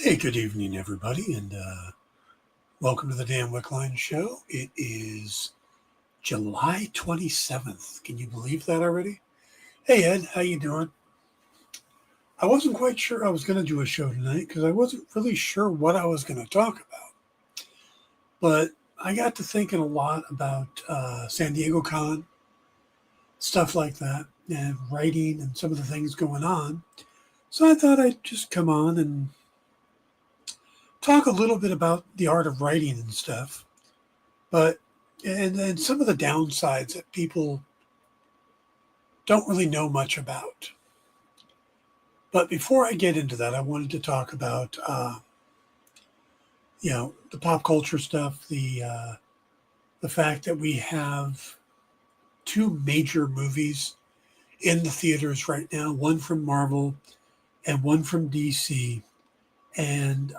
Hey, good evening, everybody, and welcome to the Dan Wickline Show. It is July 27th. Can you believe that already? Hey, Ed, how you doing? I wasn't quite sure I was going to do a show tonight because I wasn't really sure what I was going to talk about. But I got to thinking a lot about San Diego Con, stuff like that, and writing and some of the things going on. So I thought I'd just come on and talk a little bit about the art of writing and stuff. But and some of the downsides that people don't really know much about. But before I get into that, I wanted to talk about the pop culture stuff, the fact that we have two major movies in the theaters right now, one from Marvel and one from DC, and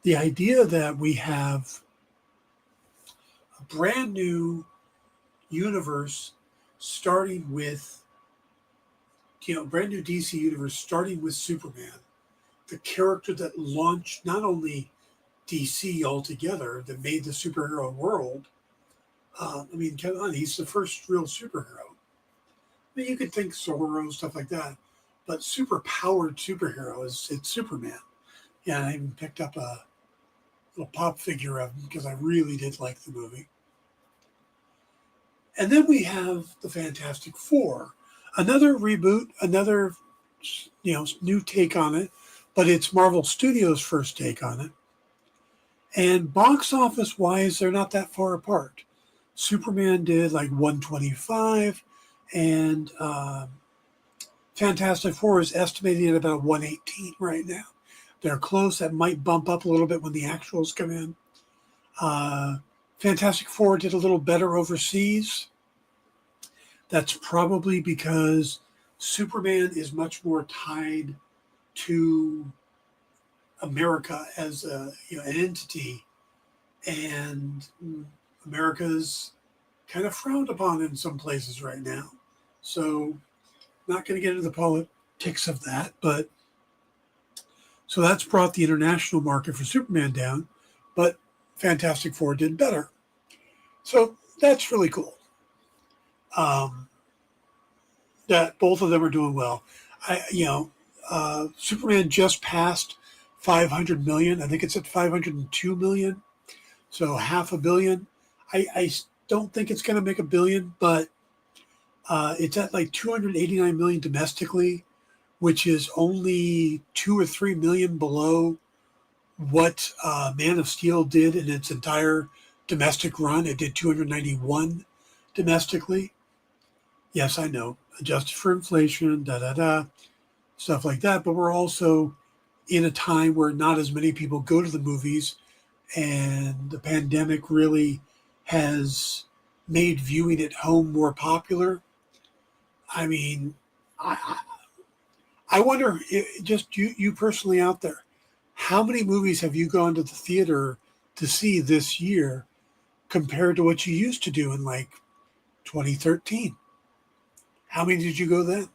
the idea that we have a brand new universe starting with brand new DC universe starting with Superman, the character that launched not only DC altogether, that made the superhero world. Come on, he's the first real superhero. I mean, you could think Zorro, stuff like that, but super powered superhero it's Superman. Yeah, I even picked up a little pop figure of him because I really did like the movie. And then we have the Fantastic Four, another reboot, another new take on it, but it's Marvel Studios' first take on it. And box office wise, they're not that far apart. Superman did like 125, and Fantastic Four is estimated at about 118 right now. They're close. That might bump up a little bit when the actuals come in. Fantastic Four did a little better overseas. That's probably because Superman is much more tied to America as an entity, and America's kind of frowned upon in some places right now. So, not going to get into the politics of that, but so that's brought the international market for Superman down, but Fantastic Four did better. So that's really cool. That both of them are doing well. Superman just passed 500 million. I think it's at 502 million. So half a billion. I don't think it's going to make a billion, but it's at like 289 million domestically, which is only 2 or 3 million below what Man of Steel did in its entire domestic run. It did 291 domestically. Yes, I know, adjusted for inflation, stuff like that. But we're also in a time where not as many people go to the movies, and the pandemic really has made viewing at home more popular. I mean, I wonder, just you personally out there, how many movies have you gone to the theater to see this year compared to what you used to do in like 2013? How many did you go then?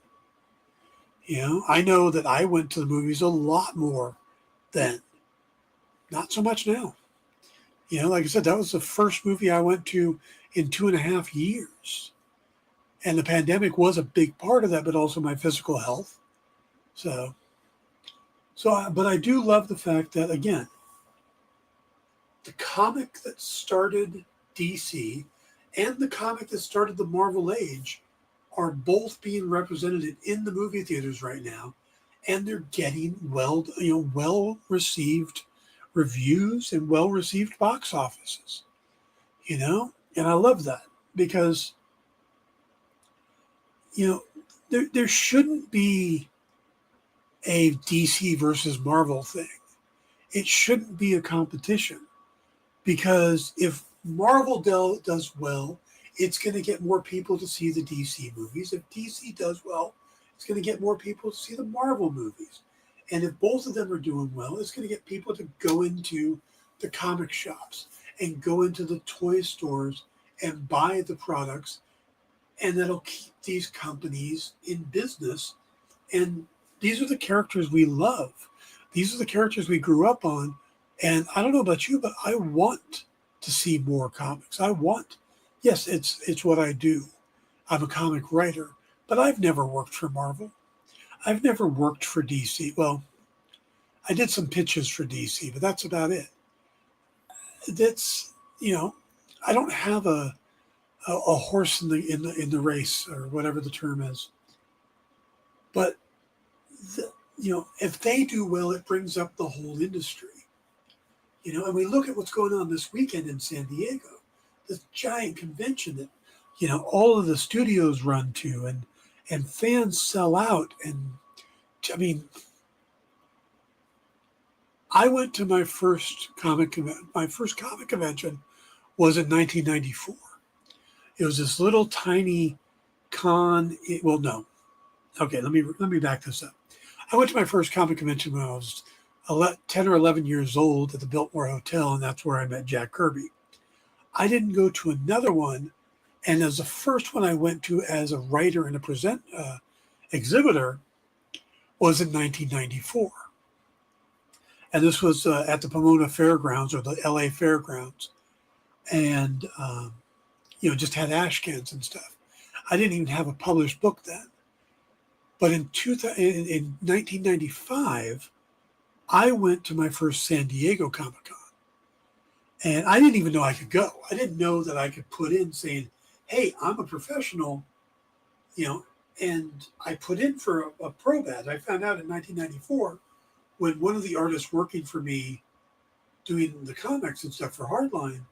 I know that I went to the movies a lot more then. Not so much now. Like I said, that was the first movie I went to in 2.5 years. And the pandemic was a big part of that, but also my physical health. But I do love the fact that, again, the comic that started DC and the comic that started the Marvel Age are both being represented in the movie theaters right now, and they're getting well received reviews and well received box offices. And I love that because there shouldn't be a DC versus Marvel thing. It shouldn't be a competition, because if Marvel does well, it's going to get more people to see the DC movies. If DC does well, it's going to get more people to see the Marvel movies. And if both of them are doing well, it's going to get people to go into the comic shops and go into the toy stores and buy the products. And that'll keep these companies in business. And these are the characters we love. These are the characters we grew up on. And I don't know about you, but I want to see more comics. Yes, it's what I do. I'm a comic writer, but I've never worked for Marvel. I've never worked for DC. Well, I did some pitches for DC, but that's about it. That's, you know, I don't have a horse in the race, or whatever the term is. But if they do well, it brings up the whole industry. And we look at what's going on this weekend in San Diego, this giant convention that all of the studios run to, and fans sell out. And I mean, I went to my first comic convention was in 1994. It was this little tiny con. Well, no. Okay, let me back this up. I went to my first comic convention when I was 10 or 11 years old at the Biltmore Hotel, and that's where I met Jack Kirby. I didn't go to another one, and as the first one I went to as a writer and a exhibitor was in 1994. And this was at the Pomona Fairgrounds, or the LA Fairgrounds, and just had ash cans and stuff. I didn't even have a published book then. But in 1995, I went to my first San Diego Comic-Con. And I didn't even know I could go. I didn't know that I could put in saying, hey, I'm a professional, and I put in for a pro badge. I found out in 1994 when one of the artists working for me doing the comics and stuff for Hardline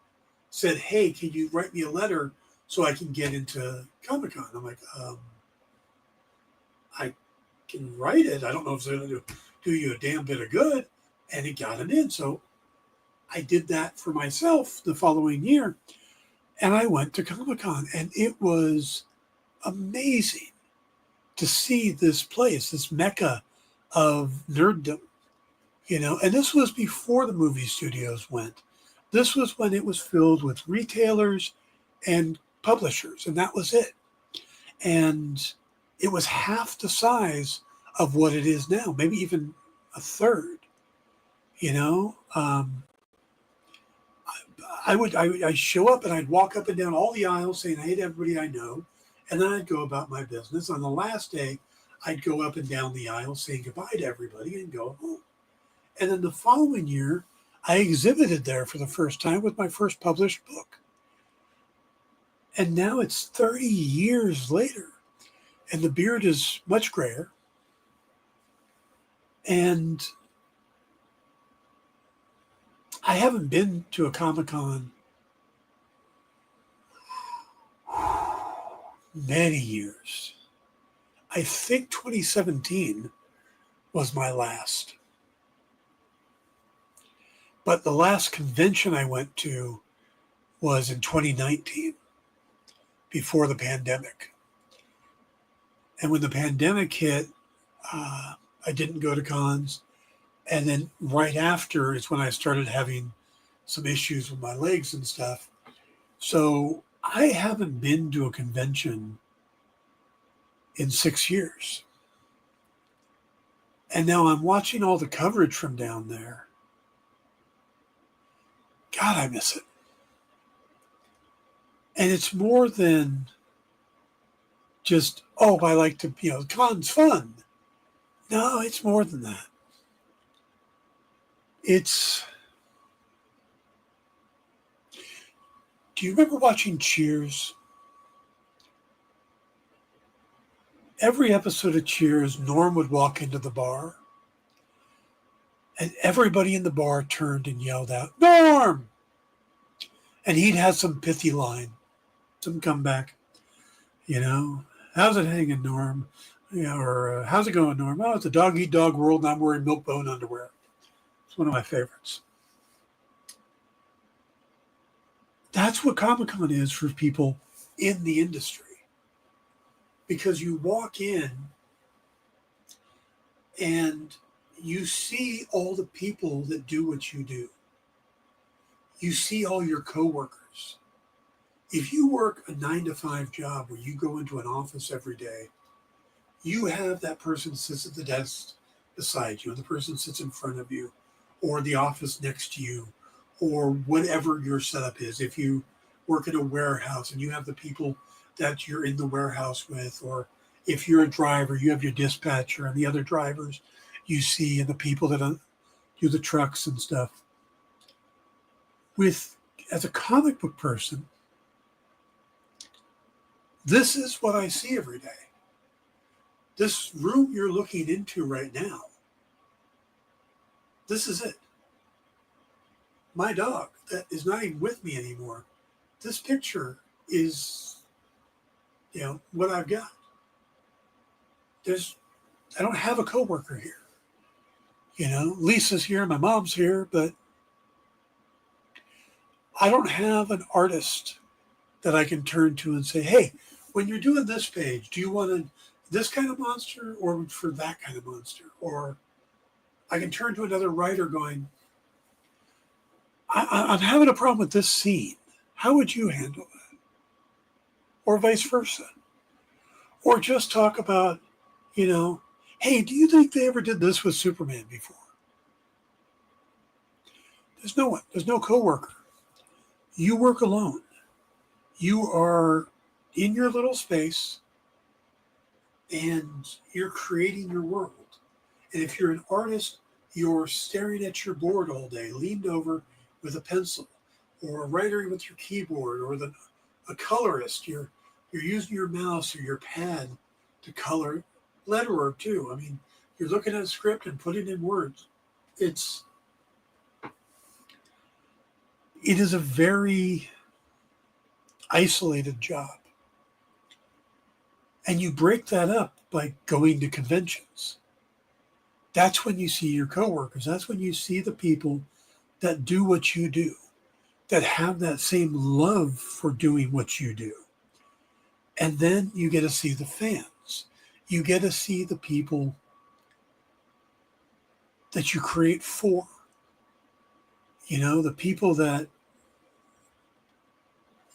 said, hey, can you write me a letter so I can get into Comic-Con? I'm like, I can write it. I don't know if it's going to do you a damn bit of good. And it got him in. So I did that for myself the following year. And I went to Comic-Con, and it was amazing to see this place, this mecca of nerddom, and this was before the movie studios went. This was when it was filled with retailers and publishers, and that was it. And it was half the size of what it is now, maybe even a third. I'd show up and I'd walk up and down all the aisles saying hey to everybody I know, and then I'd go about my business. On the last day, I'd go up and down the aisle saying goodbye to everybody and go home. And then the following year, I exhibited there for the first time with my first published book. And now it's 30 years later, and the beard is much grayer. And I haven't been to a Comic-Con many years. I think 2017 was my last. But the last convention I went to was in 2019, before the pandemic. And when the pandemic hit, I didn't go to cons. And then right after is when I started having some issues with my legs and stuff. So I haven't been to a convention in 6 years. And now I'm watching all the coverage from down there. God, I miss it. And it's more than just, I like to, con's fun. No, it's more than that. Do you remember watching Cheers? Every episode of Cheers, Norm would walk into the bar, and everybody in the bar turned and yelled out, Norm! And he'd have some pithy line, some comeback, how's it hanging, Norm? Or how's it going, Norm? Oh, it's a dog-eat-dog world, and I'm wearing milk-bone underwear. It's one of my favorites. That's what Comic-Con is for people in the industry. Because you walk in and you see all the people that do what you do. You see all your coworkers. If you work a 9-to-5 job where you go into an office every day, you have that person sits at the desk beside you, and the person sits in front of you, or the office next to you, or whatever your setup is. If you work in a warehouse and you have the people that you're in the warehouse with, or if you're a driver, you have your dispatcher and the other drivers you see, and the people that do the trucks and stuff. With as a comic book person, this is what I see every day. This room you're looking into right now, this is it. My dog that is not even with me anymore, this picture is, what I've got. I don't have a coworker here. Lisa's here, my mom's here, but I don't have an artist that I can turn to and say, hey, when you're doing this page, do you want this kind of monster or for that kind of monster? Or I can turn to another writer going, I'm having a problem with this scene. How would you handle that? Or vice versa. Or just talk about, hey, do you think they ever did this with Superman before? There's no one. There's no coworker. You work alone. You are in your little space and you're creating your world. And if you're an artist, you're staring at your board all day, leaned over with a pencil, or a writer with your keyboard, or a colorist, you're using your mouse or your pad to color, letterer too. I mean, you're looking at a script and putting in words. It is a very isolated job. And you break that up by going to conventions. That's when you see your coworkers. That's when you see the people that do what you do, that have that same love for doing what you do. And then you get to see the fans. You get to see the people that you create for. The people that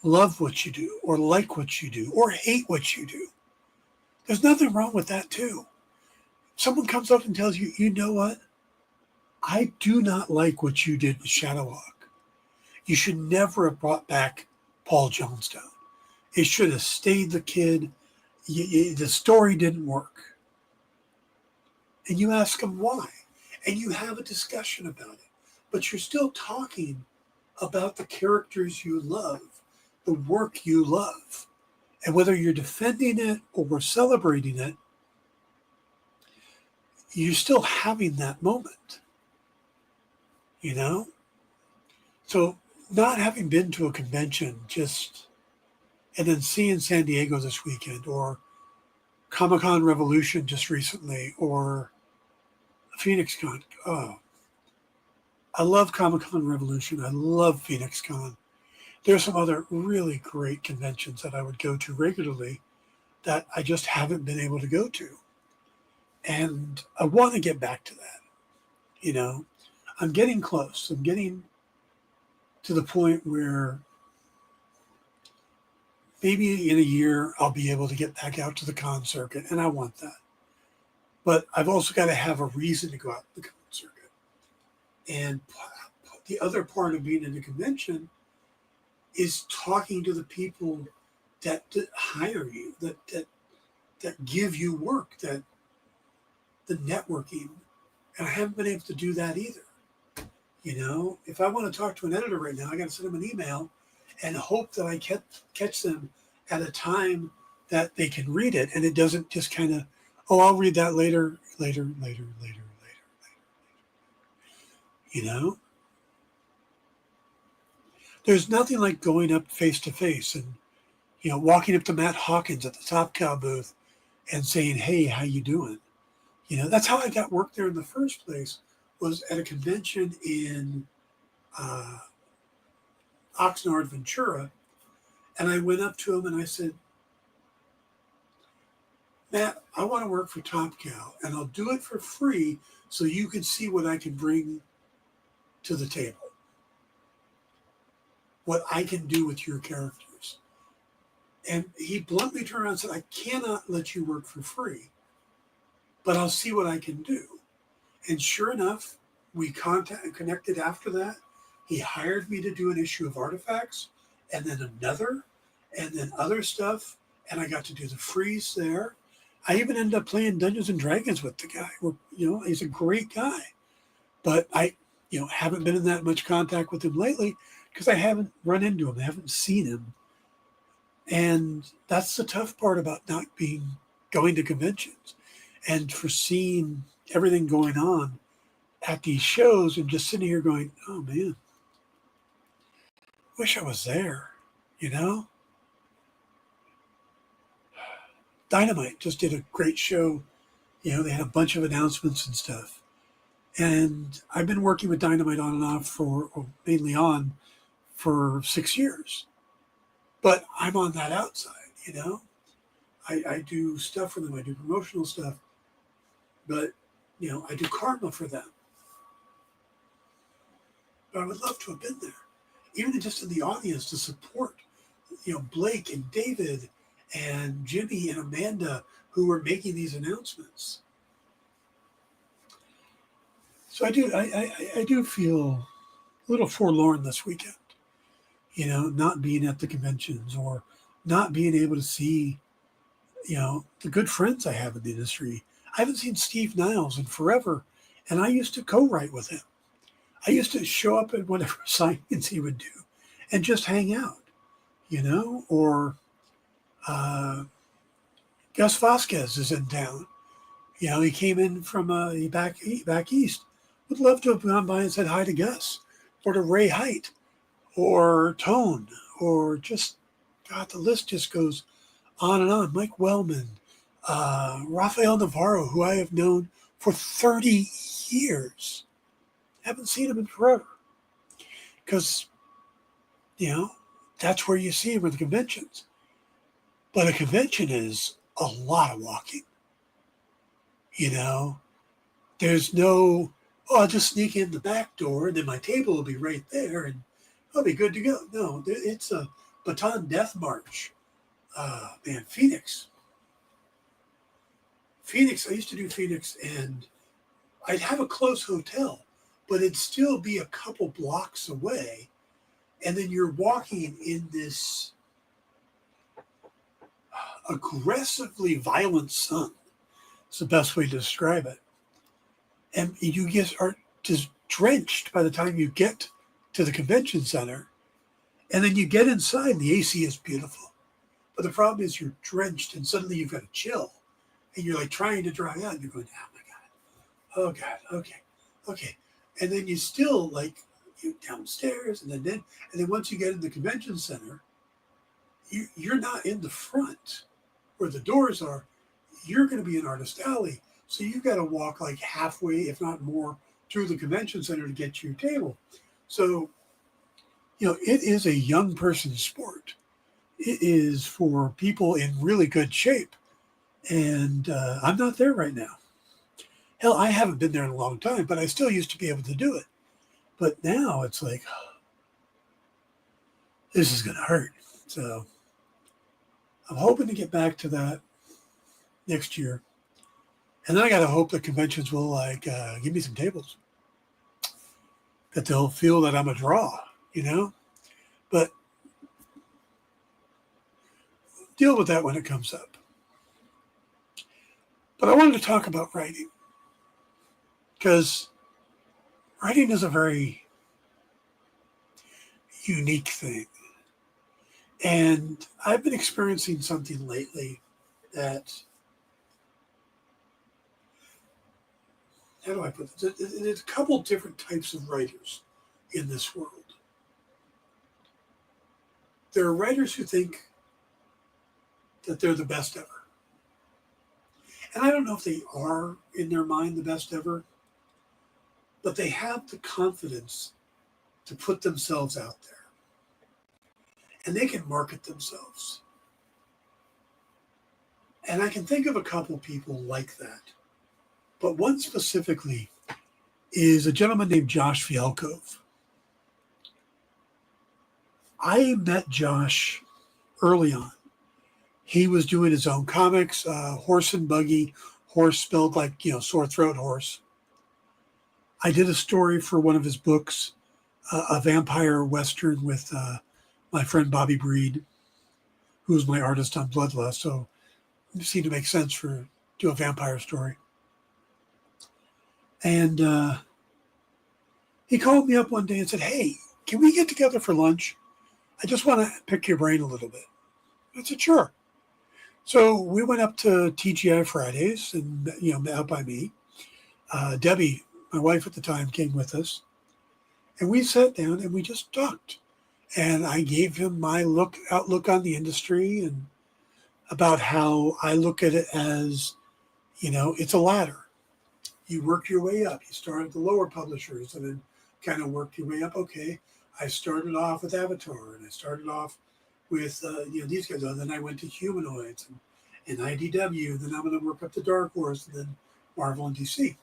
love what you do, or like what you do, or hate what you do. There's nothing wrong with that too. Someone comes up and tells you, you know what? I do not like what you did with Shadowhawk. You should never have brought back Paul Jonestown. It should have stayed the kid. The story didn't work. And you ask them why. And you have a discussion about it. But you're still talking about the characters you love, the work you love. And whether you're defending it or we're celebrating it, you're still having that moment. So not having been to a convention and then seeing San Diego this weekend, or Comic-Con Revolution just recently, or Phoenix Con. Oh, I love Comic-Con Revolution. I love Phoenix Con. There's some other really great conventions that I would go to regularly that I just haven't been able to go to. And I want to get back to that. I'm getting close. I'm getting to the point where maybe in a year I'll be able to get back out to the con circuit, and I want that. But I've also got to have a reason to go out to the con circuit. And the other part of being in a convention is talking to the people that hire you, that give you work, that the networking. And I haven't been able to do that either. If I want to talk to an editor right now, I got to send them an email and hope that I catch them at a time that they can read it, and it doesn't just kind of, I'll read that later. There's nothing like going up face to face and, walking up to Matt Hawkins at the Top Cow booth and saying, hey, how you doing? That's how I got work there in the first place, was at a convention in Oxnard, Ventura. And I went up to him and I said, Matt, I want to work for Top Cow, and I'll do it for free so you can see what I can bring to the table, what I can do with your characters. And he bluntly turned around and said, I cannot let you work for free, but I'll see what I can do. And sure enough, we connected after that. He hired me to do an issue of Artifacts, and then another, and then other stuff. And I got to do the freeze there. I even ended up playing Dungeons and Dragons with the guy. He's a great guy, but I, haven't been in that much contact with him lately because I haven't run into him. I haven't seen him, and that's the tough part about not going to conventions, and for seeing everything going on at these shows and just sitting here going, oh man, wish I was there, you know? Dynamite just did a great show. They had a bunch of announcements and stuff. And I've been working with Dynamite on and off mainly on for 6 years. But I'm on that outside, I do stuff for them. I do promotional stuff. But, I do karma for them. But I would love to have been there, even just in the audience to support, Blake and David and Jimmy and Amanda who were making these announcements. So I do feel a little forlorn this weekend, not being at the conventions or not being able to see, the good friends I have in the industry. I haven't seen Steve Niles in forever, and I used to co-write with him. I used to show up at whatever signings he would do and just hang out, or Gus Vasquez is in town. He came in from back east. Would love to have gone by and said hi to Gus or to Ray Height or Tone or just, God, the list just goes on and on. Mike Wellman, Rafael Navarro, who I have known for 30 years. Haven't seen him in forever. Because, that's where you see him at the conventions. But a convention is a lot of walking. There's no, I'll just sneak in the back door and then my table will be right there and I'll be good to go. No, it's a baton death march. Phoenix. I used to do Phoenix and I'd have a close hotel, but it'd still be a couple blocks away. And then you're walking in this aggressively violent sun. It's the best way to describe it. And you just are just drenched by the time you get to the convention center. And then you get inside and the AC is beautiful. But the problem is you're drenched and suddenly you've got to chill. And you're like trying to dry out and you're going, oh my God, okay. And then you still you downstairs and then once you get in the convention center, you're not in the front where the doors are. You're going to be in Artist Alley. So you've got to walk halfway, if not more, through the convention center to get to your table. So, it is a young person's sport. It is for people in really good shape. And I'm not there right now. Hell, I haven't been there in a long time, but I still used to be able to do it. But now it's like, this is going to hurt. So I'm hoping to get back to that next year. And then I got to hope the conventions will give me some tables. That they'll feel that I'm a draw, But deal with that when it comes up. But I wanted to talk about writing. Because writing is a very unique thing. And I've been experiencing something lately that, how do I put this? There's a couple different types of writers in this world. There are writers who think that they're the best ever. And I don't know if they are, in their mind, the best ever, but they have the confidence to put themselves out there. And they can market themselves. And I can think of a couple people like that. But one specifically is a gentleman named Josh Fialkov. I met Josh early on. He was doing his own comics, Horse and Buggy, horse spelled like, sore throat horse. I did a story for one of his books, a vampire western with my friend Bobby Breed, who's my artist on Bloodlust. So it seemed to make sense for do a vampire story. And he called me up one day and said, "Hey, can we get together for lunch? I just want to pick your brain a little bit." I said, "Sure." So we went up to TGI Fridays and, out by me. Debbie, my wife at the time, came with us. And we sat down and we just talked. And I gave him my outlook on the industry and about how I look at it as, it's a ladder. You work your way up. You start at the lower publishers and then kind of work your way up. Okay, I started off with Avatar and I started off with these guys. And then I went to Humanoids and IDW. Then I'm going to work up to Dark Horse and then Marvel and DC.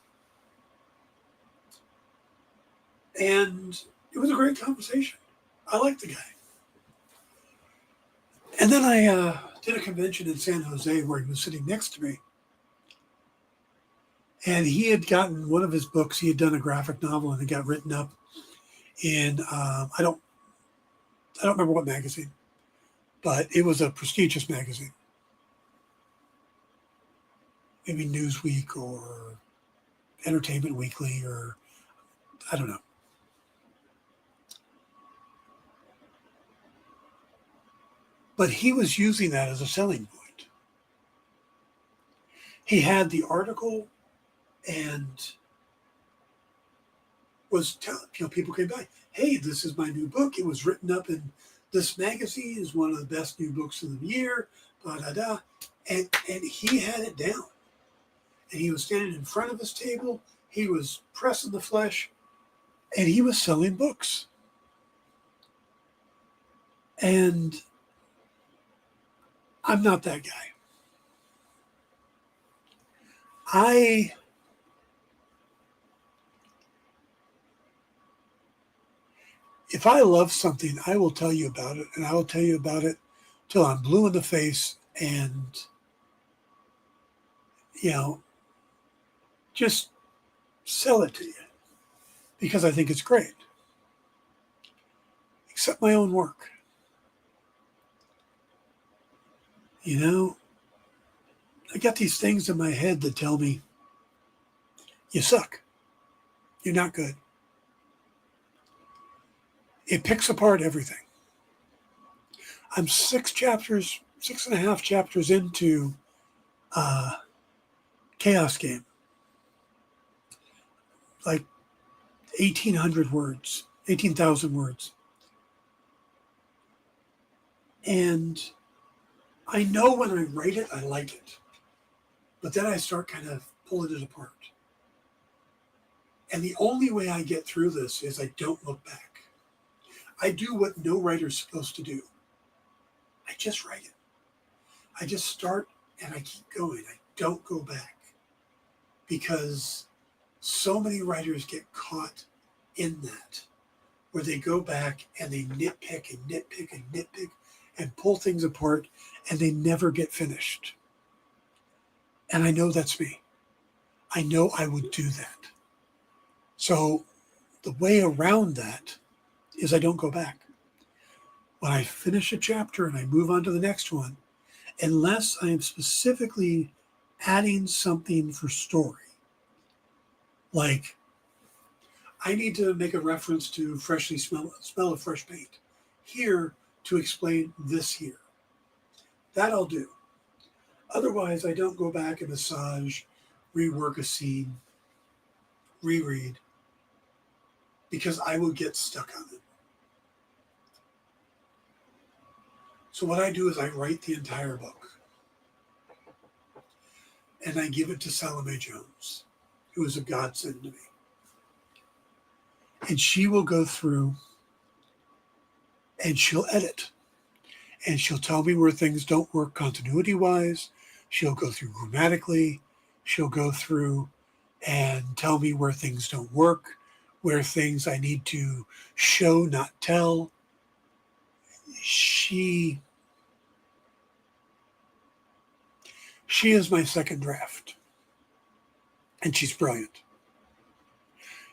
And it was a great conversation. I liked the guy. And then I did a convention in San Jose where he was sitting next to me. And he had gotten one of his books. He had done a graphic novel and it got written up in I don't remember what magazine, but it was a prestigious magazine. Maybe Newsweek or Entertainment Weekly or I don't know. But he was using that as a selling point. He had the article and was telling, people came by, "Hey, this is my new book. It was written up in this magazine. Is one of the best new books of the year." Blah, da, da. And he had it down. And he was standing in front of his table. He was pressing the flesh, and he was selling books. And I'm not that guy. If I love something, I will tell you about it, and I will tell you about it till I'm blue in the face and, just sell it to you because I think it's great. Except my own work. I got these things in my head that tell me, you suck. You're not good. It picks apart everything. I'm 6.5 chapters into Chaos Game. Like 1,800 words, 18,000 words. And I know when I write it, I like it. But then I start kind of pulling it apart. And the only way I get through this is I don't look back. I do what no writer's supposed to do. I just write it. I just start and I keep going. I don't go back. Because so many writers get caught in that, where they go back and they nitpick and nitpick and nitpick and pull things apart and they never get finished. And I know that's me. I know I would do that. So the way around that is I don't go back. When I finish a chapter and I move on to the next one, unless I am specifically adding something for story, like I need to make a reference to smell of fresh paint here to explain this here. That I'll do. Otherwise, I don't go back and massage, rework a scene, reread, because I will get stuck on it. So what I do is I write the entire book. And I give it to Salome Jones, who is a godsend to me. And she will go through and she'll edit. And she'll tell me where things don't work continuity-wise. She'll go through grammatically. She'll go through and tell me where things don't work, where things I need to show, not tell. She is my second draft. And she's brilliant.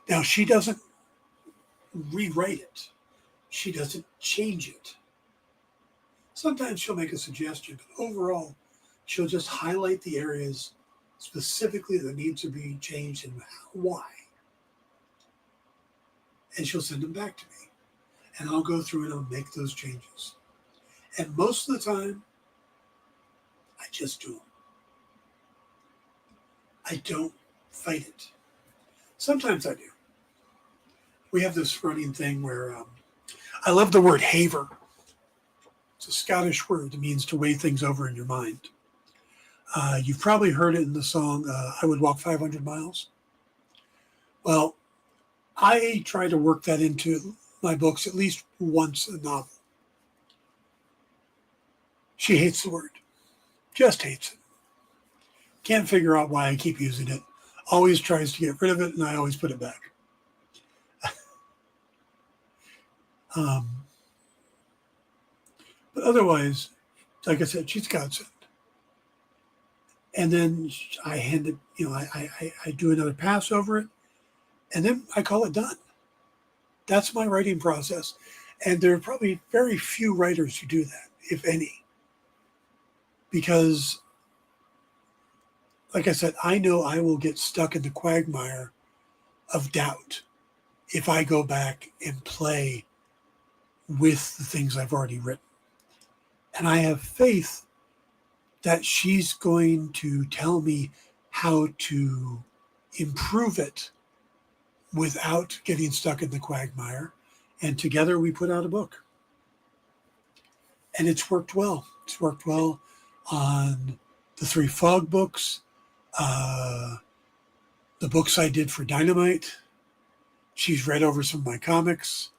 Now, she doesn't rewrite it. She doesn't change it. Sometimes she'll make a suggestion, but overall, she'll just highlight the areas specifically that need to be changed and why. And she'll send them back to me. And I'll go through and I'll make those changes. And most of the time, I just do them. I don't fight it. Sometimes I do. We have this running thing where I love the word haver. It's a Scottish word that means to weigh things over in your mind. You've probably heard it in the song, I Would Walk 500 Miles. Well, I try to work that into my books at least once a novel. She hates the word. Just hates it. Can't figure out why I keep using it. Always tries to get rid of it, and I always put it back. But otherwise, like I said, she's godsend. And then I hand it, I do another pass over it, and then I call it done. That's my writing process. And there are probably very few writers who do that, if any. Because, like I said, I know I will get stuck in the quagmire of doubt if I go back and play with the things I've already written. And I have faith that she's going to tell me how to improve it without getting stuck in the quagmire. And together we put out a book. And it's worked well. It's worked well on the 3 Fog books, the books I did for Dynamite. She's read over some of my comics.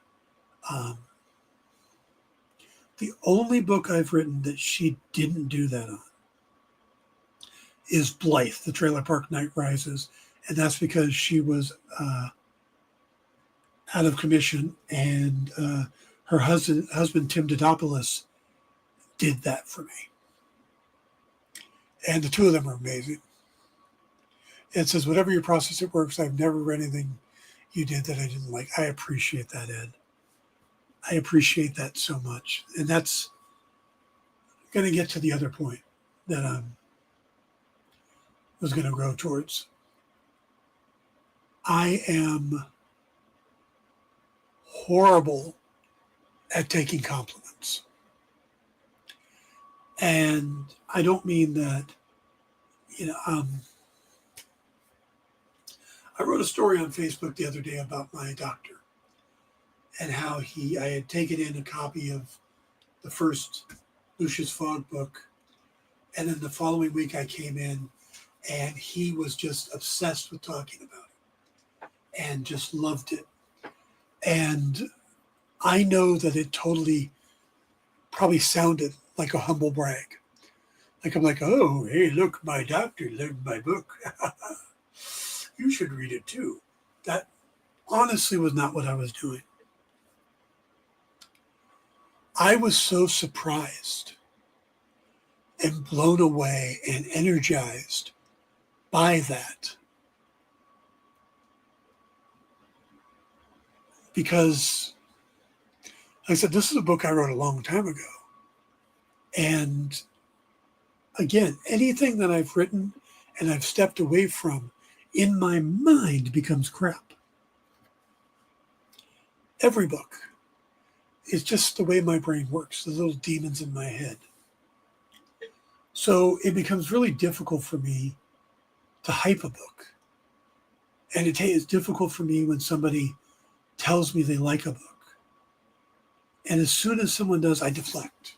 The only book I've written that she didn't do that on is Blythe, the Trailer Park Night Rises. And that's because she was out of commission, and her husband, Tim Dodopoulos, did that for me. And the two of them are amazing. It says, whatever your process, it works. I've never read anything you did that I didn't like. I appreciate that, Ed. I appreciate that so much. And that's going to get to the other point that I was going to grow towards. I am horrible at taking compliments. And I don't mean that, I wrote a story on Facebook the other day about my doctor and how I had taken in a copy of the first Lucius Fogg book. And then the following week I came in and he was just obsessed with talking about it and just loved it. And I know that it totally probably sounded like a humble brag. Like I'm like, oh, hey, look, my doctor loved my book. You should read it too. That honestly was not what I was doing. I was so surprised and blown away and energized by that. Because, like I said, this is a book I wrote a long time ago. And again, anything that I've written and I've stepped away from in my mind becomes crap. Every book. It's just the way my brain works, the little demons in my head. So it becomes really difficult for me to hype a book. And it's difficult for me when somebody tells me they like a book. And as soon as someone does, I deflect.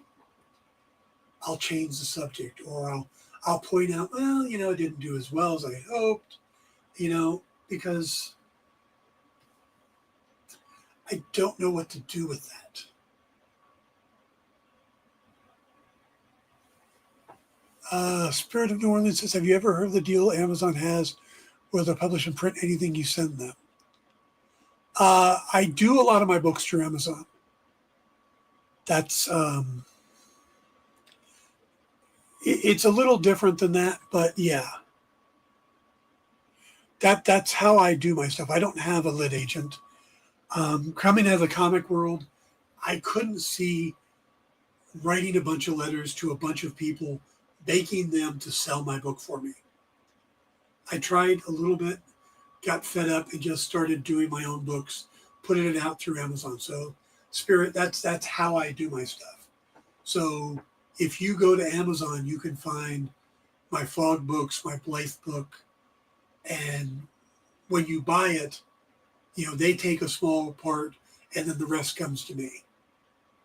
I'll change the subject, or I'll point out, well, it didn't do as well as I hoped, because I don't know what to do with that. Spirit of New Orleans says, have you ever heard of the deal Amazon has where they'll publish and print anything you send them? I do a lot of my books through Amazon. That's, it's a little different than that, but yeah. that's how I do my stuff. I don't have a lit agent. Coming out of the comic world, I couldn't see writing a bunch of letters to a bunch of people, begging them to sell my book for me. I tried a little bit, got fed up, and just started doing my own books, putting it out through Amazon. So, Spirit, that's how I do my stuff. So, if you go to Amazon, you can find my Fog books, my Blythe book, and when you buy it, they take a small part, and then the rest comes to me.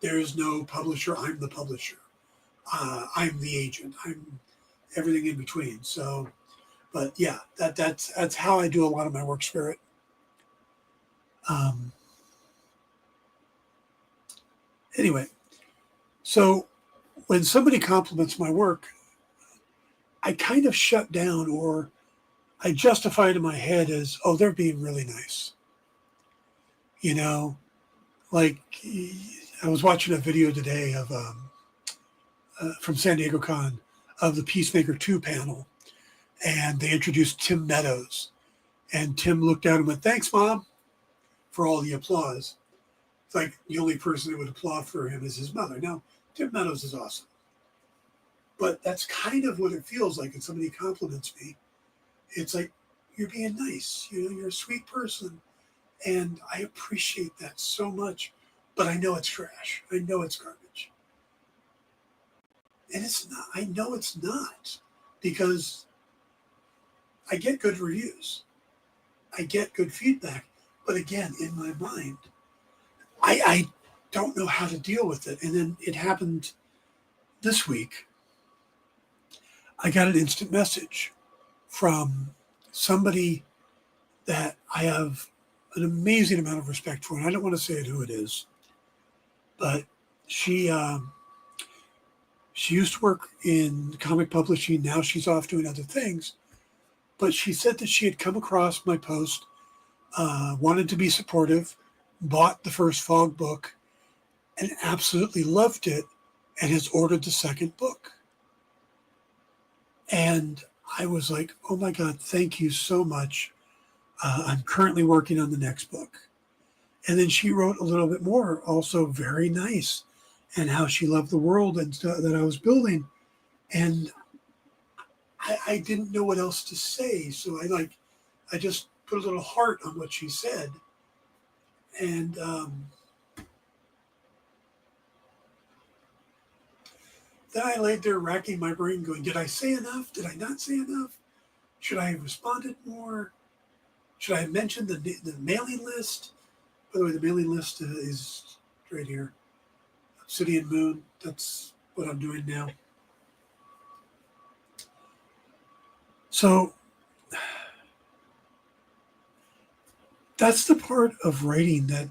There is no publisher. I'm the publisher. I'm the agent. I'm everything in between. So, but yeah, that's how I do a lot of my work, Spirit. Um, anyway, so when somebody compliments my work, I kind of shut down, or I justify it in my head as, oh, they're being really nice. Like I was watching a video today of from San Diego Con of the Peacemaker 2 panel, and they introduced Tim Meadows. And Tim looked at him and went, thanks, Mom, for all the applause. It's like the only person that would applaud for him is his mother. Now, Tim Meadows is awesome. But that's kind of what it feels like when somebody compliments me. It's like, you're being nice. You're a sweet person. And I appreciate that so much. But I know it's trash. I know it's garbage. And it's not. I know it's not. Because I get good reviews. I get good feedback. But again, in my mind, I don't know how to deal with it. And then it happened this week. I got an instant message from somebody that I have an amazing amount of respect for. And I don't want to say who it is. But she used to work in comic publishing. Now she's off doing other things. But she said that she had come across my post, wanted to be supportive, bought the first Fog book, and absolutely loved it, and has ordered the second book. And I was like, oh my God, thank you so much. I'm currently working on the next book. And then she wrote a little bit more, also very nice, and how she loved the world and that I was building. And I didn't know what else to say. So I just put a little heart on what she said. And then I laid there racking my brain going, did I say enough? Did I not say enough? Should I have responded more? Should I have mentioned the mailing list? By the way, the mailing list is right here. Obsidian Moon, that's what I'm doing now. So that's the part of writing that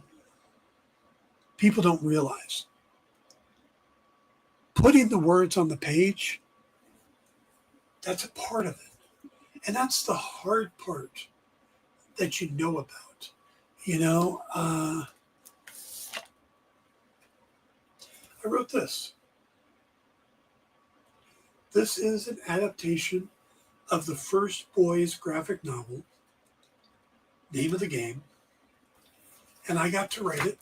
people don't realize. Putting the words on the page, that's a part of it. And that's the hard part that you know about. I wrote this. This is an adaptation of the first boys graphic novel, Name of the Game, and I got to write it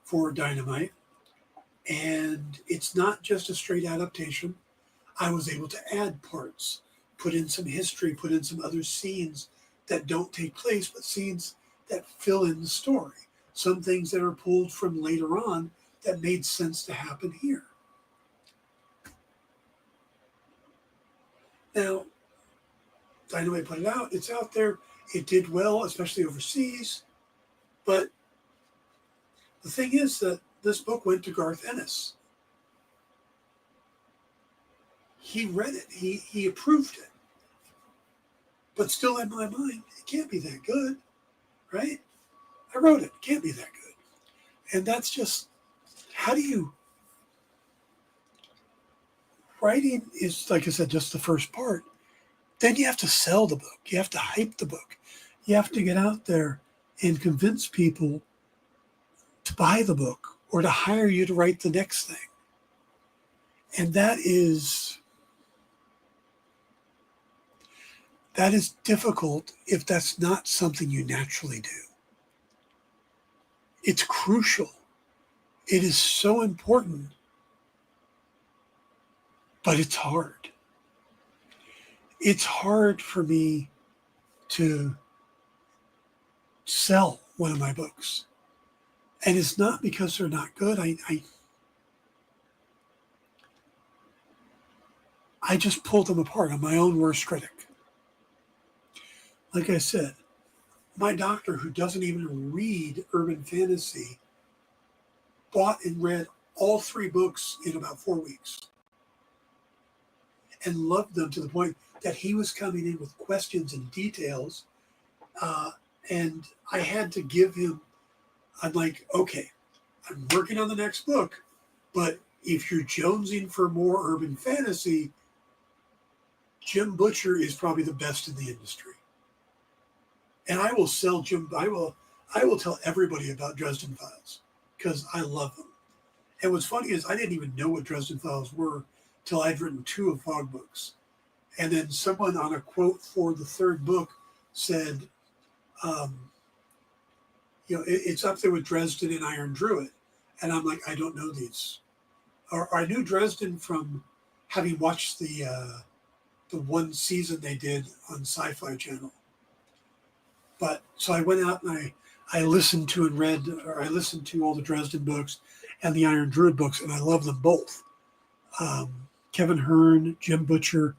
for Dynamite. And it's not just a straight adaptation. I was able to add parts, put in some history, put in some other scenes that don't take place, but scenes that fill in the story. Some things that are pulled from later on that made sense to happen here. Now, Dynamite put it out. It's out there. It did well, especially overseas. But the thing is that this book went to Garth Ennis. He read it. He approved it. But still in my mind, it can't be that good, right? I wrote it. It can't be that good. And that's just, how do you... Writing is, like I said, just the first part. Then you have to sell the book. You have to hype the book. You have to get out there and convince people to buy the book or to hire you to write the next thing. And that is... That is difficult if that's not something you naturally do. It's crucial. It is so important, but it's hard. It's hard for me to sell one of my books. And it's not because they're not good. I just pull them apart. I'm my own worst critic. Like I said, my doctor, who doesn't even read urban fantasy, bought and read all 3 books in about 4 weeks and loved them to the point that he was coming in with questions and details. And I had to give him, I'm like, okay, I'm working on the next book, but if you're jonesing for more urban fantasy, Jim Butcher is probably the best in the industry. And I will sell Jim, I will tell everybody about Dresden Files because I love them. And what's funny is I didn't even know what Dresden Files were till I'd written 2 of Fog books. And then someone on a quote for the 3rd book said, it's up there with Dresden and Iron Druid. And I'm like, I don't know these. Or I knew Dresden from having watched the one season they did on Sci-Fi Channel. But so I went out and I listened to and read, or I listened to all the Dresden books and the Iron Druid books, and I love them both. Kevin Hearn, Jim Butcher,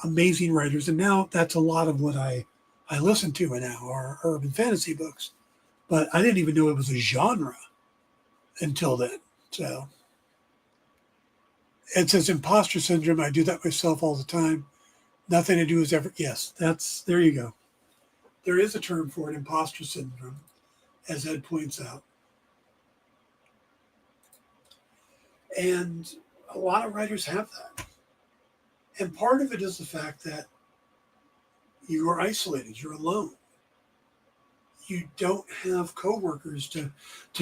amazing writers. And now that's a lot of what I listen to now are urban fantasy books. But I didn't even know it was a genre until then. So it says imposter syndrome. I do that myself all the time. Nothing to do is ever. Yes, there you go. There is a term for it, imposter syndrome, as Ed points out. And a lot of writers have that. And part of it is the fact that you are isolated, you're alone. You don't have coworkers to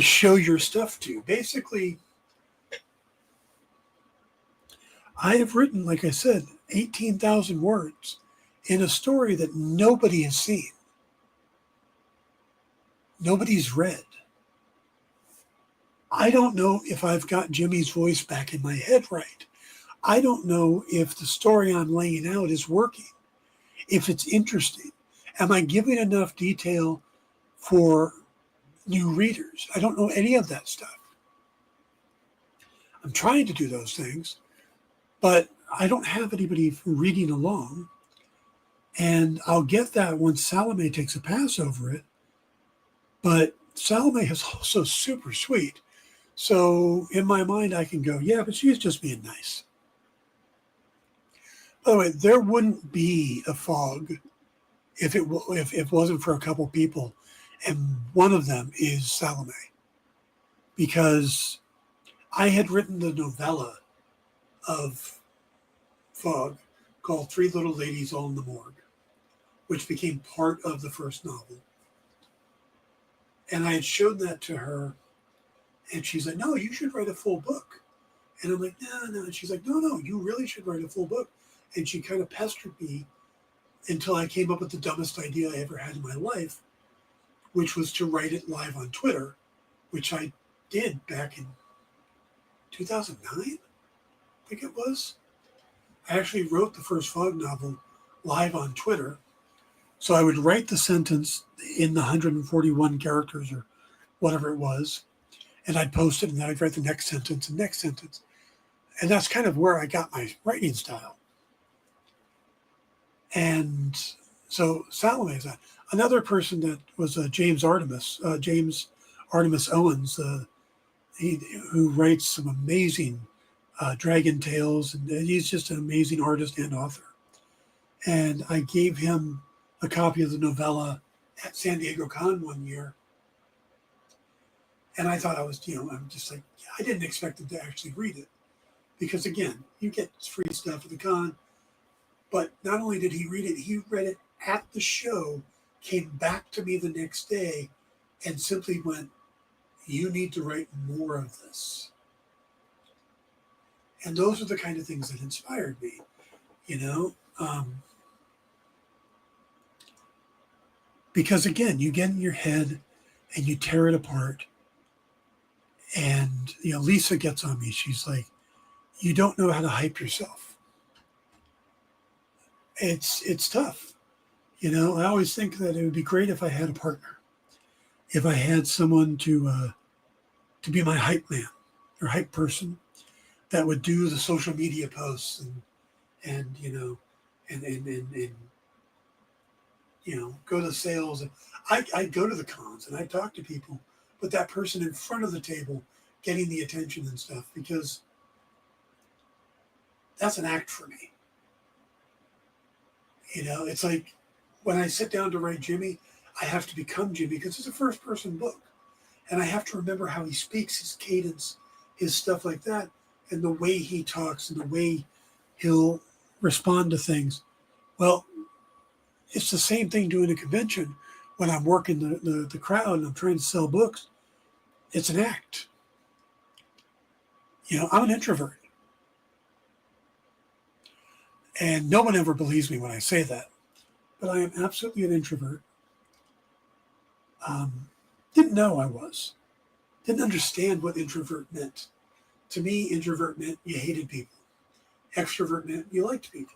show your stuff to. Basically, I have written, like I said, 18,000 words in a story that nobody has seen. Nobody's read. I don't know if I've got Jimmy's voice back in my head right. I don't know if the story I'm laying out is working, if it's interesting. Am I giving enough detail for new readers? I don't know any of that stuff. I'm trying to do those things, but I don't have anybody reading along. And I'll get that once Salome takes a pass over it. But Salome is also super sweet. So in my mind, I can go, yeah, but she's just being nice. By the way, there wouldn't be a Fog if it wasn't for a couple people. And one of them is Salome. Because I had written the novella of Fog called 3 Little Ladies All in the Morgue, which became part of the first novel. And I had shown that to her, and she's like, no, you should write a full book. And I'm like, no. And she's like, no, you really should write a full book. And she kind of pestered me until I came up with the dumbest idea I ever had in my life, which was to write it live on Twitter, which I did back in 2009, I think it was. I actually wrote the first Fog novel live on Twitter. So I would write the sentence in the 141 characters or whatever it was, and I'd post it, and then I'd write the next sentence and next sentence. And that's kind of where I got my writing style. And so Salome is that. Another person that was James Artemis Owens, who writes some amazing dragon tales, and he's just an amazing artist and author. And I gave him a copy of the novella at San Diego Con one year. And I thought I was, I'm just like, I didn't expect him to actually read it. Because again, you get free stuff at the con. But not only did he read it at the show, came back to me the next day, and simply went, you need to write more of this. And those are the kind of things that inspired me, Because again, you get in your head and you tear it apart. And Lisa gets on me. She's like, "You don't know how to hype yourself." It's tough. I always think that it would be great if I had a partner, if I had someone to be my hype man or hype person that would do the social media posts and go to sales. I go to the cons and I talk to people, but that person in front of the table getting the attention and stuff, because that's an act for me. It's like when I sit down to write Jimmy, I have to become Jimmy because it's a first person book. And I have to remember how he speaks, his cadence, his stuff like that, and the way he talks and the way he'll respond to things. Well, it's the same thing doing a convention when I'm working the crowd and I'm trying to sell books. It's an act. I'm an introvert. And no one ever believes me when I say that. But I am absolutely an introvert. Didn't know I was. Didn't understand what introvert meant. To me, introvert meant you hated people. Extrovert meant you liked people.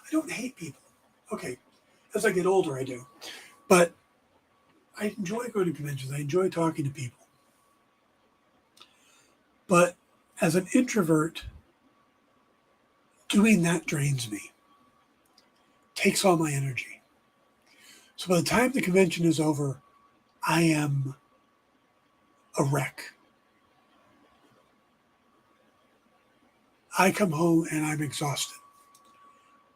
I don't hate people. Okay, as I get older, I do. But I enjoy going to conventions. I enjoy talking to people. But as an introvert, doing that drains me, takes all my energy. So by the time the convention is over, I am a wreck. I come home and I'm exhausted.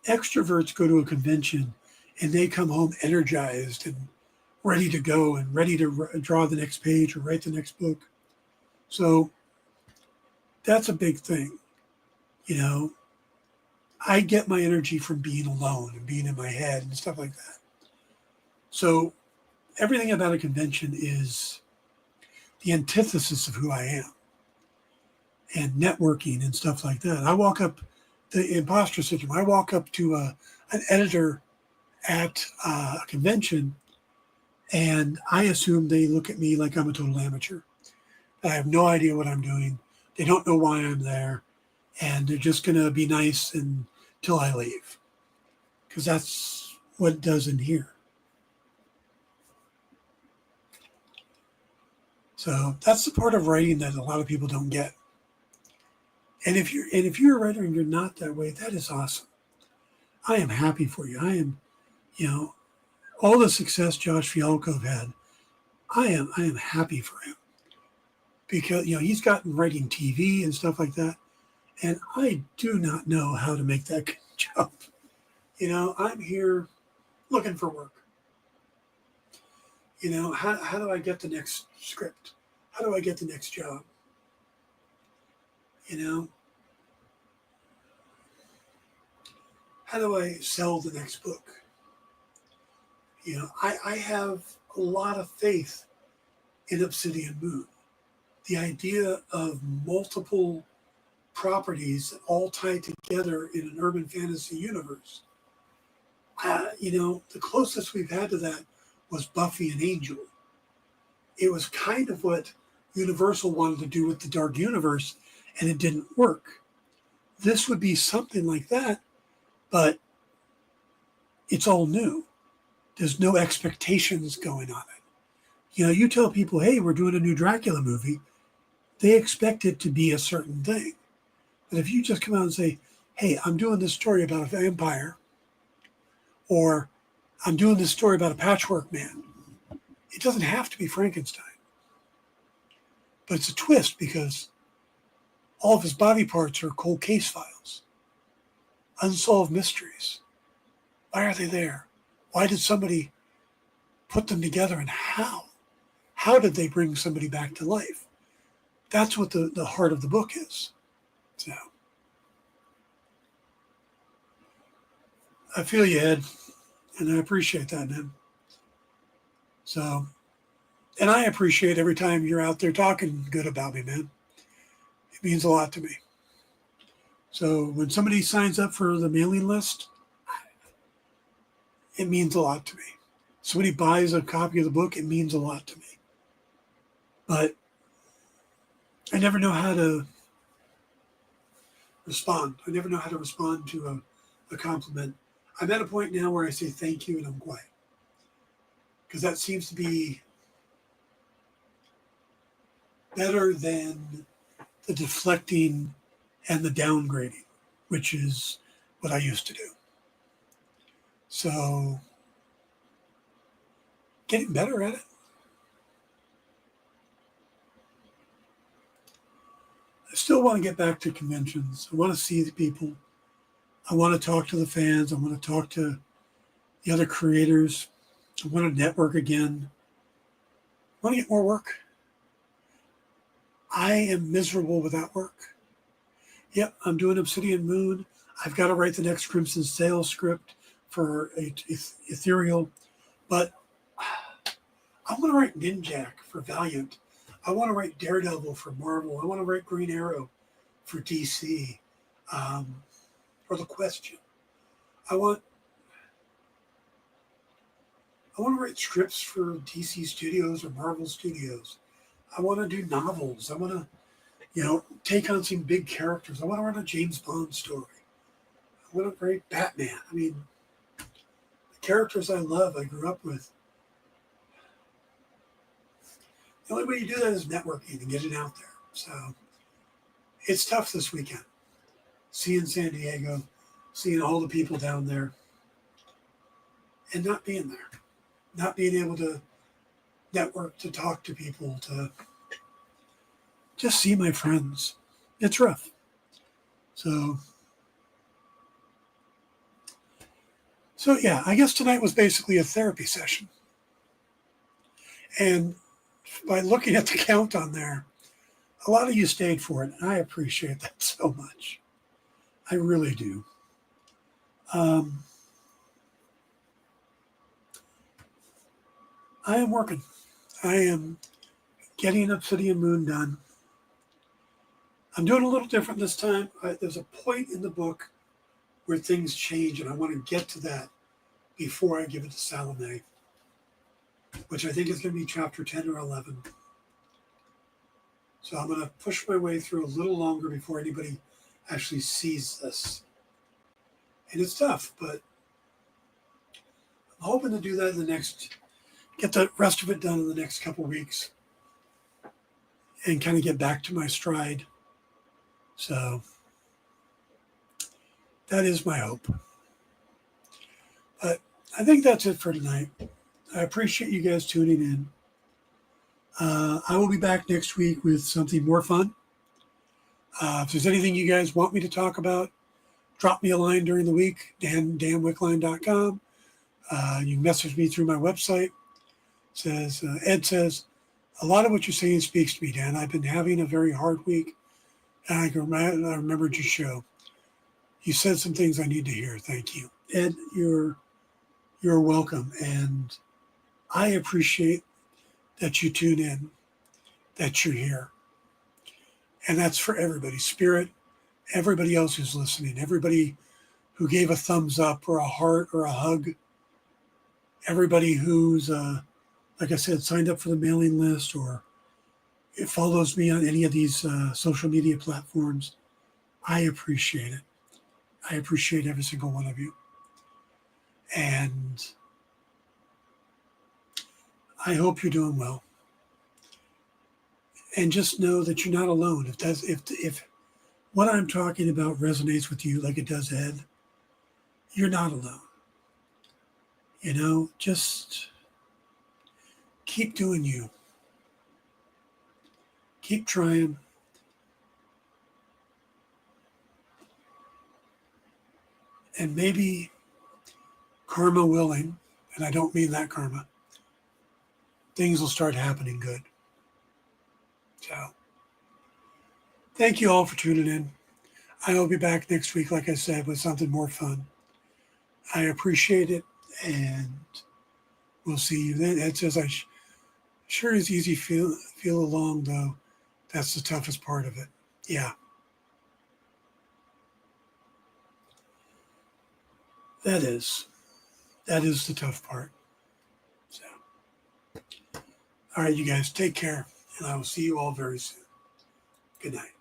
Extroverts go to a convention and they come home energized and ready to go and ready to draw the next page or write the next book. So that's a big thing. I get my energy from being alone and being in my head and stuff like that. So everything about a convention is the antithesis of who I am, and networking and stuff like that. I walk up the imposter syndrome. I walk up to an editor at a convention and I assume they look at me like I'm a total amateur. I have no idea what I'm doing. They don't know why I'm there. And they're just going to be nice until I leave. Because that's what it does in here. So that's the part of writing that a lot of people don't get. And if you're a writer and you're not that way, that is awesome. I am happy for you. I am, all the success Josh Fialkov had, I am happy for him. Because, he's gotten writing TV and stuff like that. And I do not know how to make that jump. I'm here looking for work. How do I get the next script? How do I get the next job? How do I sell the next book? I have a lot of faith in Obsidian Moon. The idea of multiple properties that all tie together in an urban fantasy universe. The closest we've had to that was Buffy and Angel. It was kind of what Universal wanted to do with the Dark Universe, and it didn't work. This would be something like that, but it's all new. There's no expectations going on it. You tell people, hey, we're doing a new Dracula movie, they expect it to be a certain thing. But if you just come out and say, hey, I'm doing this story about a vampire, or I'm doing this story about a patchwork man, it doesn't have to be Frankenstein. But it's a twist because all of his body parts are cold case files, unsolved mysteries. Why are they there? Why did somebody put them together, and how? How did they bring somebody back to life? That's what the heart of the book is. So I feel you, Ed, and I appreciate that, man. So, and I appreciate every time you're out there talking good about me, man. It means a lot to me. So when somebody signs up for the mailing list, it means a lot to me. Somebody buys a copy of the book, it means a lot to me. But I never know how to respond. I never know how to respond to a compliment. I'm at a point now where I say thank you and I'm quiet. Because that seems to be better than the deflecting and the downgrading, which is what I used to do. So, getting better at it. I still want to get back to conventions. I want to see the people. I want to talk to the fans. I want to talk to the other creators. I want to network again. I want to get more work. I am miserable without work. Yep, I'm doing Obsidian Moon. I've got to write the next Crimson Sail script for Ethereal. But I want to write Ninjak for Valiant. I want to write Daredevil for Marvel. I want to write Green Arrow for DC. Or The Question. I want to write scripts for DC Studios or Marvel Studios. I want to do novels. I want to, take on some big characters. I want to run a James Bond story. I want to write Batman. I mean, the characters I love, I grew up with. The only way you do that is networking and getting out there. So it's tough this weekend. Seeing San Diego, seeing all the people down there, and not being there. Not being able to network, to talk to people, to just see my friends. It's rough. So yeah, I guess tonight was basically a therapy session. And by looking at the count on there, a lot of you stayed for it, and I appreciate that so much. I really do. I am working. I am getting Obsidian Moon done. I'm doing a little different this time. There's a point in the book where things change, and I want to get to that before I give it to Salome, which I think is going to be chapter 10 or 11. So I'm going to push my way through a little longer before anybody actually sees this. And it's tough, but I'm hoping to do that get the rest of it done in the next couple weeks and kind of get back to my stride. So that is my hope. But I think that's it for tonight. I appreciate you guys tuning in. I will be back next week with something more fun. If there's anything you guys want me to talk about, drop me a line during the week, danwickline.com. You can message me through my website. Ed says, a lot of what you're saying speaks to me, Dan. I've been having a very hard week. And I remembered your show. You said some things I need to hear. Thank you. Ed, you're welcome. And I appreciate that you tune in, that you're here. And that's for everybody. Spirit, everybody else who's listening, everybody who gave a thumbs up or a heart or a hug, everybody who's, like I said, signed up for the mailing list or it follows me on any of these social media platforms. I appreciate it. I appreciate every single one of you. And I hope you're doing well. And just know that you're not alone. If what I'm talking about resonates with you like it does Ed, you're not alone. Just keep doing you. Keep trying. And maybe karma willing, and I don't mean that karma, things will start happening good. So, thank you all for tuning in. I will be back next week, like I said, with something more fun. I appreciate it, and we'll see you then. Ed says, sure is easy feel along, though. That's the toughest part of it. Yeah. That is. That is the tough part. So, all right, you guys, take care, and I will see you all very soon. Good night.